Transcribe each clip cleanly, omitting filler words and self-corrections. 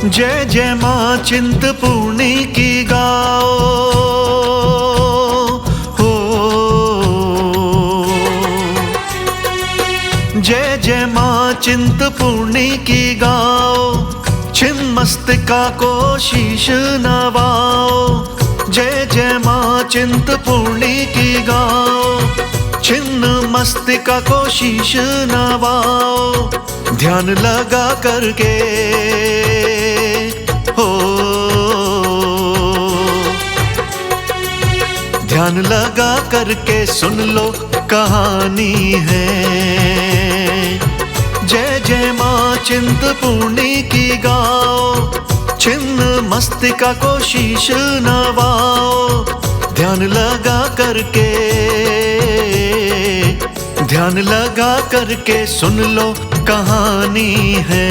जय जय माँ चिंतपूर्णी की गाओ हो। जय जय माँ चिंतपूर्णी की गाओ, छिन्नमस्तिका को शीश नवाओ। जय जय माँ चिंतपूर्णी की गाओ, छिन्नमस्तिका को शीश नवाओ। ध्यान लगा करके हो, ध्यान लगा करके सुन लो कहानी है। जय जय माँ चिंतपूर्णी की गाओ, छिन्नमस्तिका को शीश नवाओ। ध्यान लगा करके, ध्यान लगा करके सुन लो कहानी है।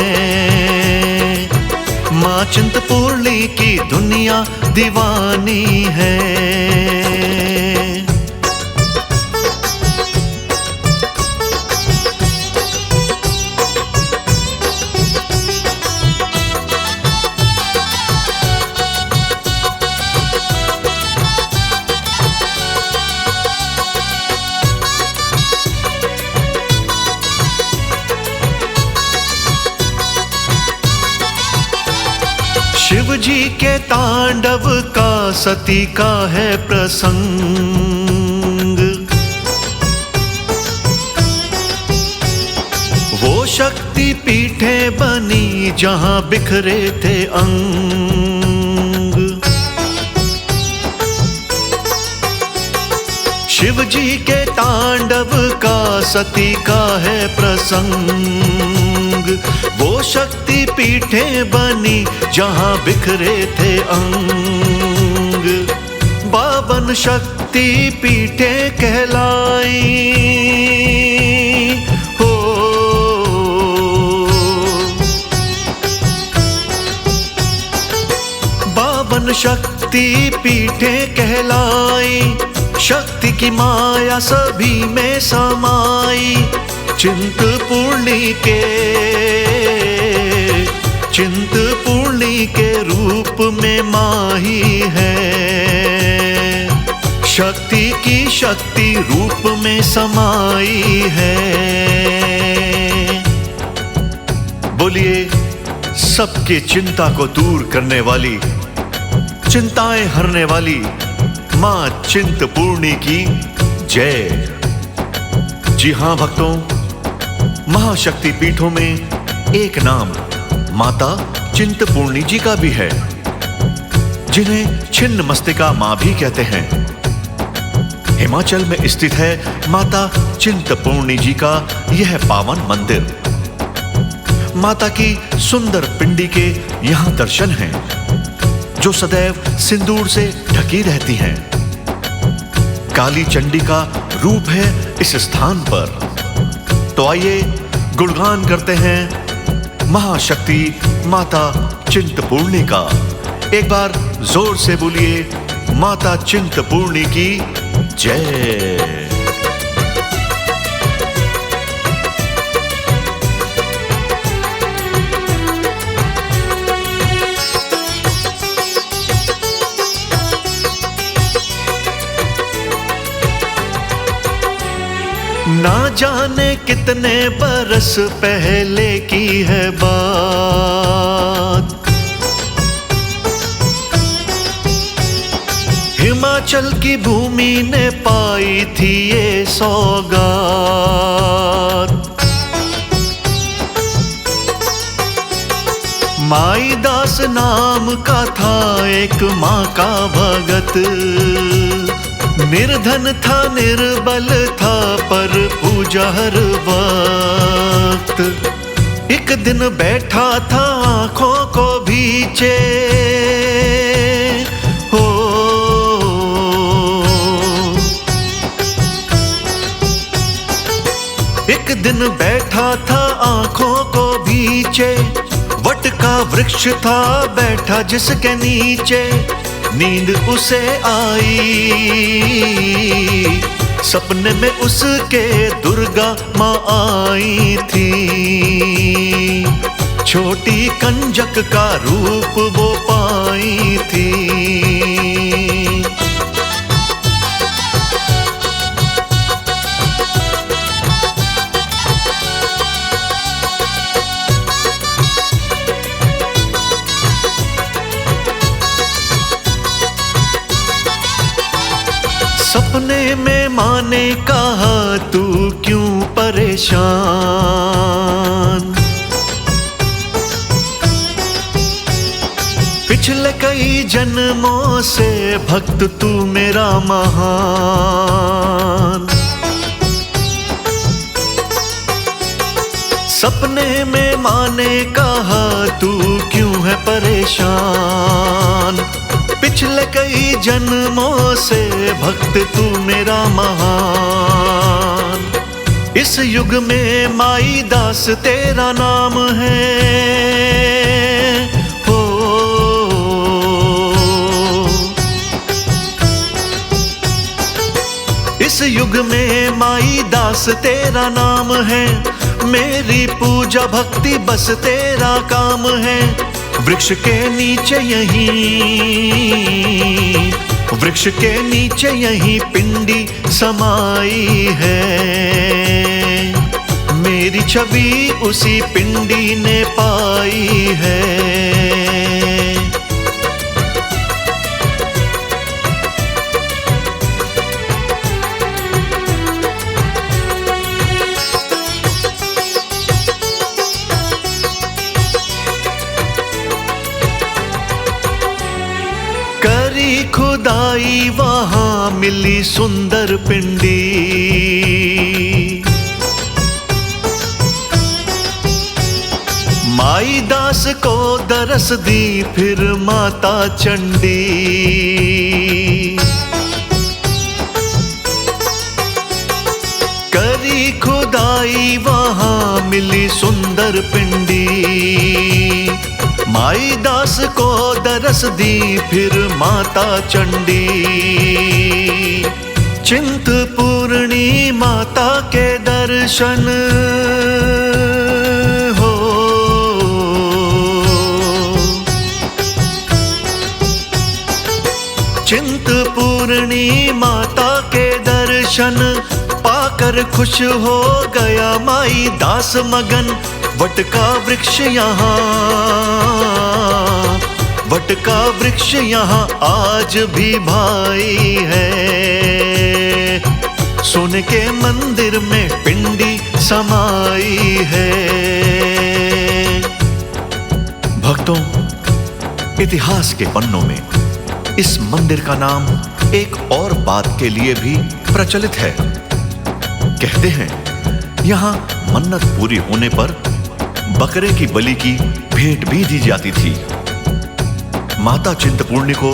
माँ चिंतपूर्णी की दुनिया दीवानी है। शिव जी के तांडव का सती का है प्रसंग। वो शक्ति पीठे बनी जहां बिखरे थे अंग। शिव जी के तांडव का सती का है प्रसंग। वो शक्ति पीठे बनी जहां बिखरे थे अंग। 52 शक्ति पीठे कहलाई हो। 52 शक्ति पीठे कहलाई, शक्ति की माया सभी में समाई। चिंतपूर्णी के रूप में माही है। शक्ति की शक्ति रूप में समाई है। बोलिए सबके चिंता को दूर करने वाली, चिंताएं हरने वाली मां चिंतपूर्णी की जय। जी हां भक्तों, महाशक्ति पीठों में एक नाम माता चिंतपूर्णी जी का भी है, जिन्हें छिन्नमस्तिका मां भी कहते हैं। हिमाचल में स्थित है माता चिंतपूर्णी जी का यह पावन मंदिर। माता की सुंदर पिंडी के यहां दर्शन हैं, जो सदैव सिंदूर से ढकी रहती हैं। काली चंडी का रूप है इस स्थान पर। तो आइए गुणगान करते हैं महाशक्ति माता चिंतपूर्णी का। एक बार जोर से बोलिए माता चिंतपूर्णी की जय। ना जाने कितने बरस पहले की है बात, हिमाचल की भूमि ने पाई थी ये सौगात। माई दास नाम का था एक माँ का भगत। निर्धन था निर्बल था पर पूजा हर वक्त। एक दिन बैठा था आंखों को भींचे हो। एक दिन बैठा था आंखों को भींचे। वट का वृक्ष था बैठा जिसके नीचे। नींद उसे आई, सपने में उसके दुर्गा माँ आई थी। छोटा छोटी कंजक का रूप वो पाई थी। सपने में माँ ने कहा तू क्यों परेशान, पिछले कई जन्मों से भक्त तू मेरा महान। सपने में माँ ने कहा तू क्यों है परेशान, पिछले कई जन्मों से भक्त तू मेरा महान। इस युग में माई दास तेरा नाम है, हो इस युग में माई दास तेरा नाम है। मेरी पूजा भक्ति बस तेरा काम है। वृक्ष के नीचे यहीं पिंडी समाई है। मेरी छवि उसी पिंडी ने पाई है। करी खुदाई वहां मिली सुंदर पिंडी, माई दास को दरस दी फिर माता चंडी। करी खुदाई वहां मिली सुंदर पिंडी, माई दास को दरस दी फिर माता चंडी। चिंतपूर्णी माता के दर्शन हो, चिंतपूर्णी माता के दर्शन पाकर खुश हो गया माई दास मगन। वटका वृक्ष यहाँ आज भी भाई है। सोने के मंदिर में पिंडी समाई है। भक्तों, इतिहास के पन्नों में इस मंदिर का नाम एक और बात के लिए भी प्रचलित है। कहते हैं यहाँ मन्नत पूरी होने पर बकरे की बलि की भेंट भी दी जाती थी। माता चिंतपूर्णी को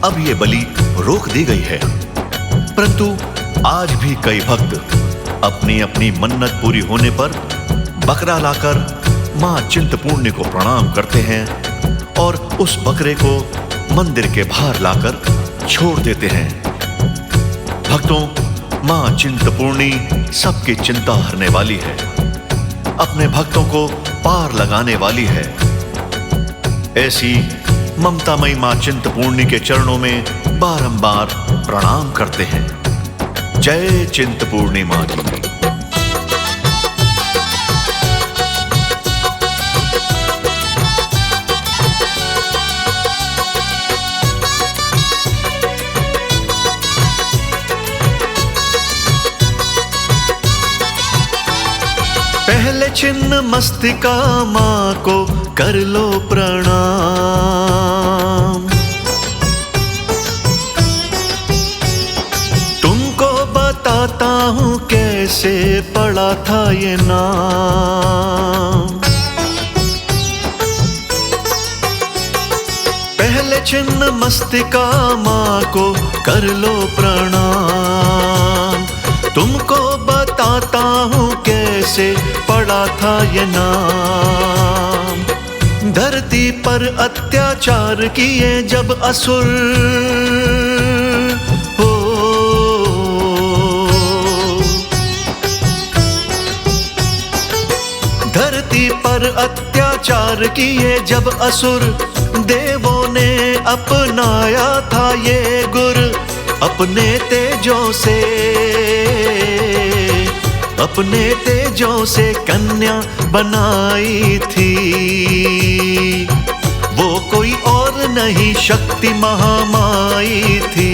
अब ये बलि रोक दी गई है, परंतु आज भी कई भक्त अपनी अपनी मन्नत पूरी होने पर बकरा लाकर मां चिंतपूर्णी को प्रणाम करते हैं और उस बकरे को मंदिर के बाहर लाकर छोड़ देते हैं। भक्तों, मां चिंतपूर्णी सबकी चिंता हरने वाली है, अपने भक्तों को पार लगाने वाली है। ऐसी ममतामयी मां चिंतपूर्णी के चरणों में बारंबार प्रणाम करते हैं। जय चिंतपूर्णी मां की। पहले छिन्न मस्तिका मां को कर लो प्रणाम, तुमको बताता हूँ कैसे पड़ा था ये नाम। पहले छिन्न मस्तिका मां को कर लो प्रणाम, तुमको बताता हूँ कैसे पड़ा था ये नाम। धरती पर अत्याचार किए जब असुर हो, धरती पर अत्याचार किए जब असुर, देवों ने अपनाया था ये गुर। अपने तेजों से कन्या बनाई थी, वो कोई और नहीं शक्ति महामाई थी।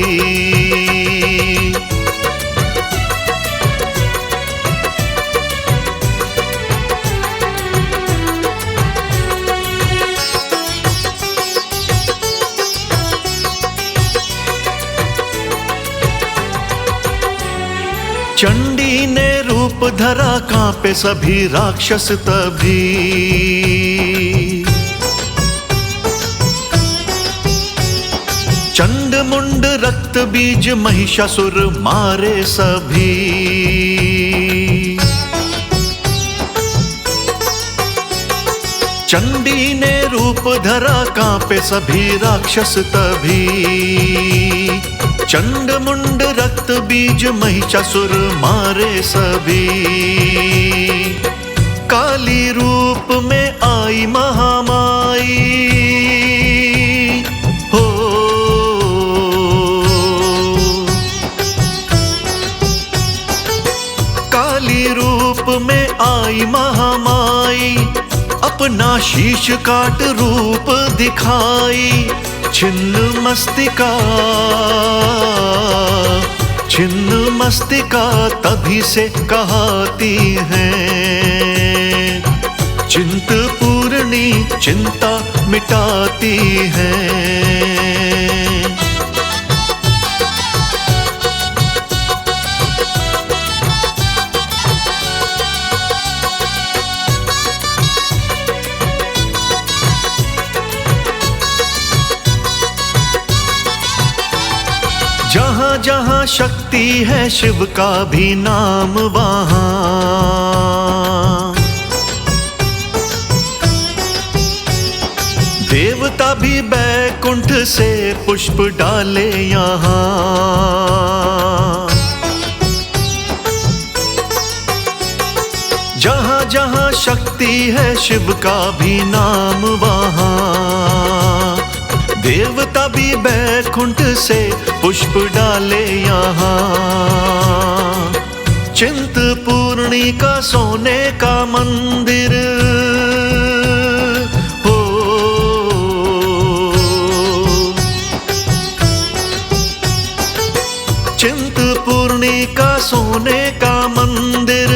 चंडी ने रूप धरा, कांपे सभी राक्षस तभी। चंड मुंड रक्त बीज महिषासुर मारे सभी। चंडी ने रूप धरा, कांपे सभी राक्षस तभी। चंड मुंड रक्त बीज महिषासुर मारे सभी। काली रूप में आई महामाई, हो काली रूप में आई महामाई, अपना शीश काट रूप दिखाई। छिन्न मस्तिका तभी से कहती हैं, चिंतपूर्णी चिंता मिटाती हैं। जहाँ जहाँ शक्ति है शिव का भी नाम वहाँ। देवता भी बैकुंठ से पुष्प डाले यहाँ। जहाँ जहाँ शक्ति है शिव का भी नाम वहाँ। देवता भी बैकुंठ से पुष्प डाले यहाँ। चिंतपूर्णी का सोने का मंदिर, हो चिंतपूर्णी का सोने का मंदिर।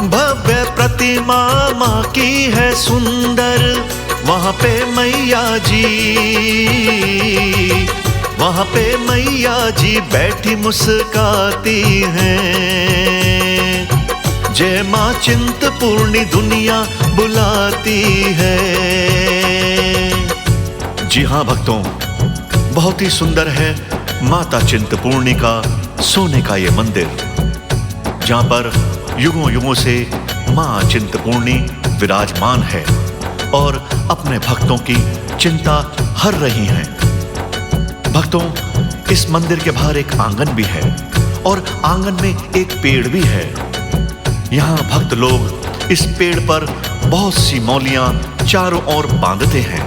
भव्य प्रतिमा माँ की है सुंदर। वहाँ पे मैया जी बैठी मुस्काती हैं। जय माँ चिंतपूर्णी दुनिया बुलाती है। जी हाँ भक्तों, बहुत ही सुंदर है माता चिंतपूर्णी का सोने का ये मंदिर, जहाँ पर युगों युगों से माँ चिंतपूर्णी विराजमान है और अपने भक्तों की चिंता हर रही हैं। भक्तों, इस मंदिर के बाहर एक आंगन भी है और आंगन में एक पेड़ भी है। यहाँ भक्त लोग इस पेड़ पर बहुत सी मौलियां चारों ओर बांधते हैं।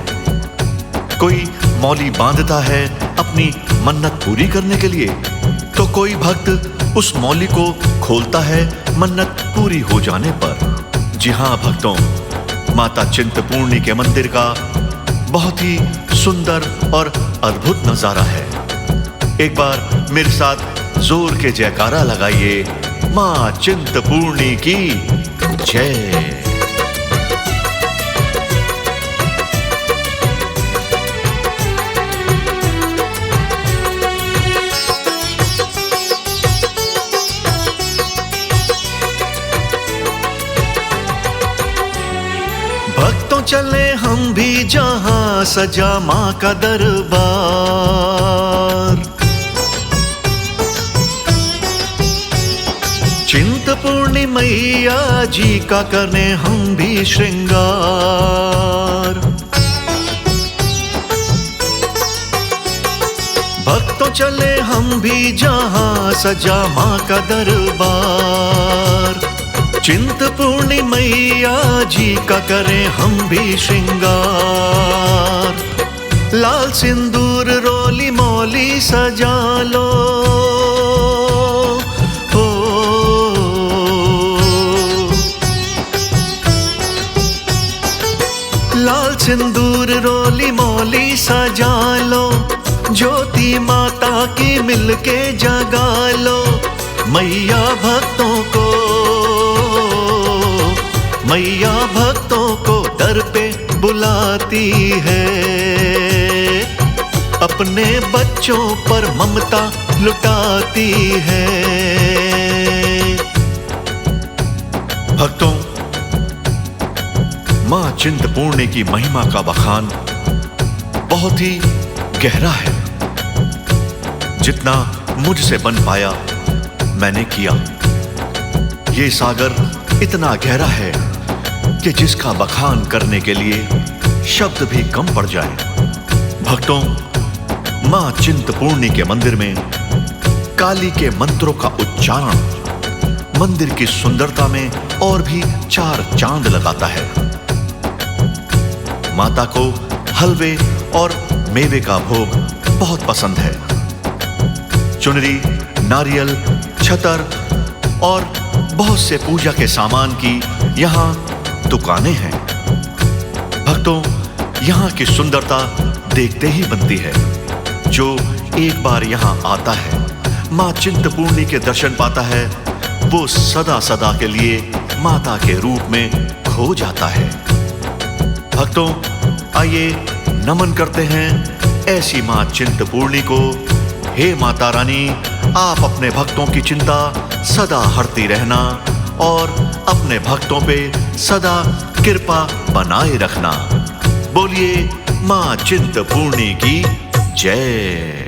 कोई मौली बांधता है अपनी मन्नत पूरी करने के लिए, तो कोई भक्त उस मौली को खोलता है मन्नत पूरी हो जाने पर। जी हाँ भक्तों, माता चिंतपूर्णी के मंदिर का बहुत ही सुंदर और अद्भुत नजारा है। एक बार मेरे साथ जोर के जयकारा लगाइए, मां चिंतपूर्णी की जय। भक्तों चले हम भी जहां सजा मां का दरबार। चिंतपूर्णी मैया जी का करने हम भी श्रृंगार। भक्तों चले हम भी जहां सजा मां का दरबार। चिंतपूर्णी मैया जी का करें हम भी श्रृंगार, लाल सिंदूर रोली मौली सजा लो। लाल सिंदूर रोली मौली सजा लो, ज्योति माता की मिलके जगा लो। मैया भक्तों को दर पे बुलाती है, अपने बच्चों पर ममता लुटाती है। भक्तों, मां चिंतपूर्णी की महिमा का बखान बहुत ही गहरा है। जितना मुझसे बन पाया मैंने किया। ये सागर इतना गहरा है कि जिसका बखान करने के लिए शब्द भी कम पड़ जाए। भक्तों, मां चिंतपूर्णी के मंदिर में काली के मंत्रों का उच्चारण मंदिर की सुंदरता में और भी 4 चांद लगाता है। माता को हलवे और मेवे का भोग बहुत पसंद है। चुनरी, नारियल, छतर और बहुत से पूजा के सामान की यहाँ दुकानें हैं। भक्तों, यहाँ की सुंदरता देखते ही बनती है। जो एक बार यहाँ आता है, मां चिंतपूर्णी के दर्शन पाता है, वो सदा सदा के लिए माता के रूप में खो जाता है। भक्तों, आइए नमन करते हैं ऐसी मां चिंतपूर्णी को। हे माता रानी, आप अपने भक्तों की चिंता सदा हरती रहना और अपने भक्तों पे सदा कृपा बनाए रखना। बोलिए मां चिंतपूर्णी की जय।